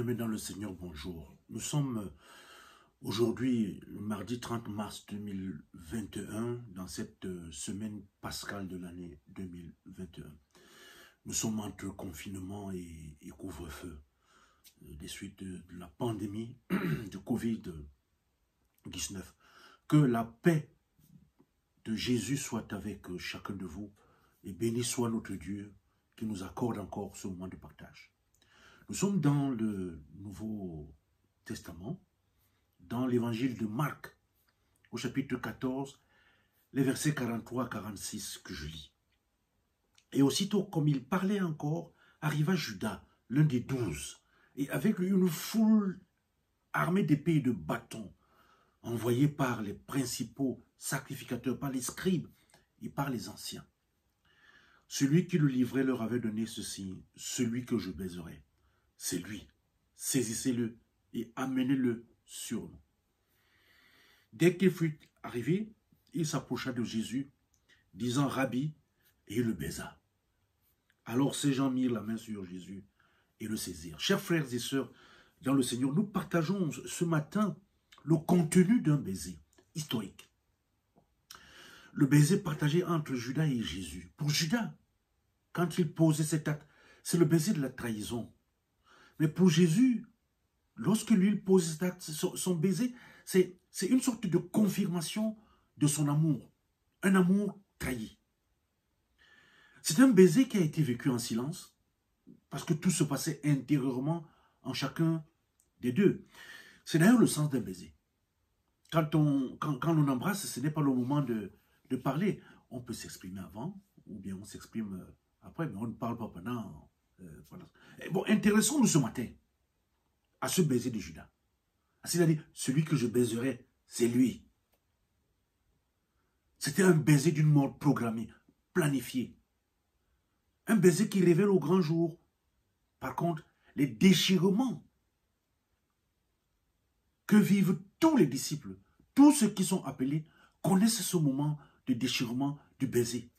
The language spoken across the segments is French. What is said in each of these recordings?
Bien-aimés dans le Seigneur, bonjour. Nous sommes aujourd'hui, le mardi 30 mars 2021, dans cette semaine pascale de l'année 2021. Nous sommes entre confinement et couvre-feu, des suites de la pandémie de Covid-19. Que la paix de Jésus soit avec chacun de vous et béni soit notre Dieu qui nous accorde encore ce moment de partage. Nous sommes dans le Nouveau Testament, dans l'évangile de Marc, au chapitre 14, les versets 43 à 46 que je lis. Et aussitôt, comme il parlait encore, arriva Judas, l'un des 12, et avec lui une foule armée d'épées et de bâtons, envoyée par les principaux sacrificateurs, par les scribes et par les anciens. Celui qui le livrait leur avait donné ceci: celui que je baiserai. C'est lui. Saisissez-le et amenez-le sur nous. Dès qu'il fut arrivé, il s'approcha de Jésus, disant Rabbi, et il le baisa. Alors ces gens mirent la main sur Jésus et le saisirent. Chers frères et sœurs, dans le Seigneur, nous partageons ce matin le contenu d'un baiser historique. Le baiser partagé entre Judas et Jésus. Pour Judas, quand il posait cet acte, c'est le baiser de la trahison. Mais pour Jésus, lorsque lui il pose cet acte, son baiser, c'est une sorte de confirmation de son amour. Un amour trahi. C'est un baiser qui a été vécu en silence, parce que tout se passait intérieurement en chacun des deux. C'est d'ailleurs le sens d'un baiser. Quand on embrasse, ce n'est pas le moment de parler. On peut s'exprimer avant, ou bien on s'exprime après, mais on ne parle pas pendant. Voilà. Bon, intéressons-nous ce matin à ce baiser de Judas. C'est-à-dire, celui que je baiserai, c'est lui. C'était un baiser d'une mort programmée, planifiée. Un baiser qui révèle au grand jour, par contre, les déchirements que vivent tous les disciples. Tous ceux qui sont appelés connaissent ce moment de déchirement du baiser.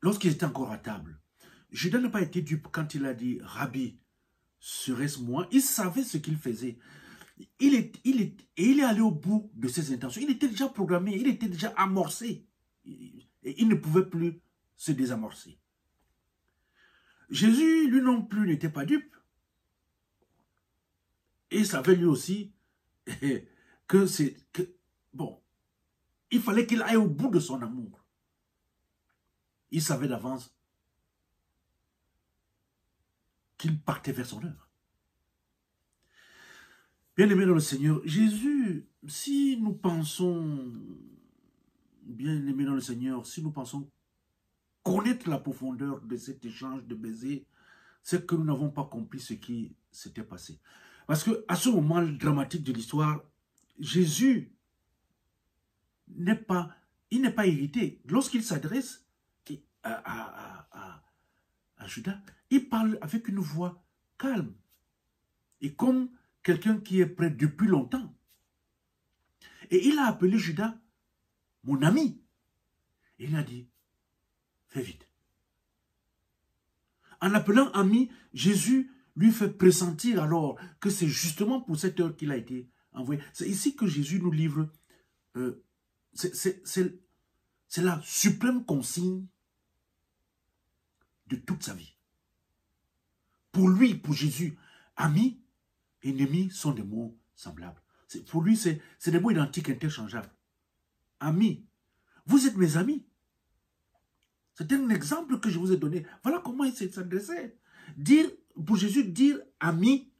Lorsqu'il était encore à table, Judas n'a pas été dupe quand il a dit « Rabbi, serait-ce moi ?» Il savait ce qu'il faisait. Il est allé au bout de ses intentions. Il était déjà programmé, il était déjà amorcé. Et il ne pouvait plus se désamorcer. Jésus, lui non plus, n'était pas dupe. Et il savait lui aussi bon, il fallait qu'il aille au bout de son amour. Il savait d'avance qu'il partait vers son œuvre. Bien-aimés dans le Seigneur, Jésus, si nous pensons, bien-aimés dans le Seigneur, si nous pensons connaître la profondeur de cet échange de baisers, c'est que nous n'avons pas compris ce qui s'était passé. Parce qu'à ce moment dramatique de l'histoire, Jésus n'est pas irrité. Lorsqu'il s'adresse à Judas, il parle avec une voix calme et comme quelqu'un qui est prêt depuis longtemps. Et il a appelé Judas mon ami. Et il a dit, fais vite. En l'appelant ami, Jésus lui fait pressentir alors que c'est justement pour cette heure qu'il a été envoyé. C'est ici que Jésus nous livre, c'est la suprême consigne de toute sa vie. Pour lui, pour Jésus, ami, ennemi sont des mots semblables. Pour lui, c'est des mots identiques, interchangeables. Ami, vous êtes mes amis. C'est un exemple que je vous ai donné. Voilà comment il s'adressait. Pour Jésus, dire ami,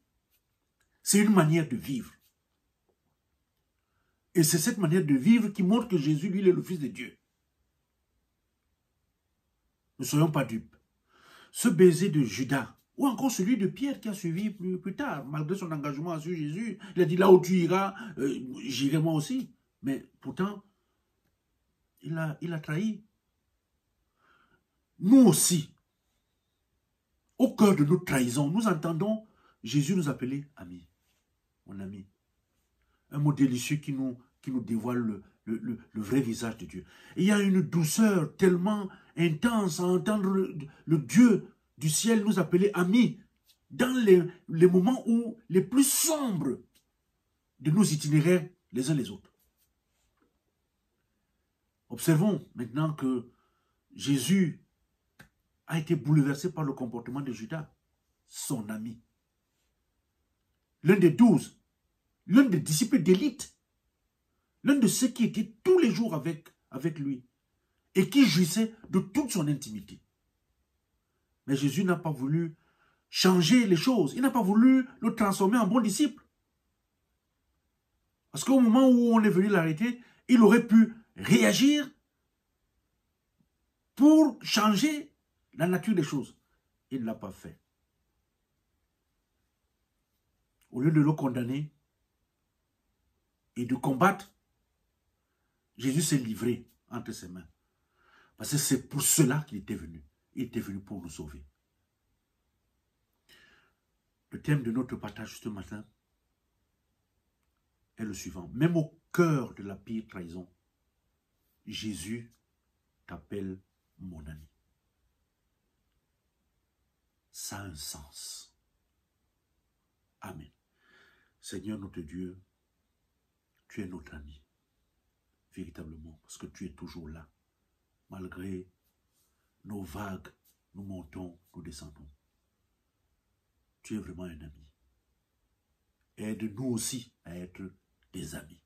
c'est une manière de vivre. Et c'est cette manière de vivre qui montre que Jésus, lui, il est le Fils de Dieu. Ne soyons pas dupes. Ce baiser de Judas, ou encore celui de Pierre qui a suivi plus tard, malgré son engagement à suivre Jésus, il a dit là où tu iras, j'irai moi aussi. Mais pourtant, il a trahi. Nous aussi, au cœur de notre trahison, nous entendons Jésus nous appeler ami, mon ami. Un mot délicieux qui nous dévoile le vrai visage de Dieu. Et il y a une douceur tellement intense à entendre le Dieu du ciel nous appeler amis dans les moments où les plus sombres de nos itinéraires les uns les autres. Observons maintenant que Jésus a été bouleversé par le comportement de Judas, son ami. L'un des 12, l'un des disciples d'élite, l'un de ceux qui étaient tous les jours avec lui et qui jouissait de toute son intimité. Mais Jésus n'a pas voulu changer les choses. Il n'a pas voulu le transformer en bon disciple. Parce qu'au moment où on est venu l'arrêter, il aurait pu réagir pour changer la nature des choses. Il ne l'a pas fait. Au lieu de le condamner et de combattre, Jésus s'est livré entre ses mains. Parce que c'est pour cela qu'il était venu. Il était venu pour nous sauver. Le thème de notre partage ce matin est le suivant. Même au cœur de la pire trahison, Jésus t'appelle mon ami. Ça a un sens. Amen. Seigneur notre Dieu, tu es notre ami. Véritablement, parce que tu es toujours là. Malgré nos vagues, nous montons, nous descendons. Tu es vraiment un ami. Aide-nous aussi à être des amis.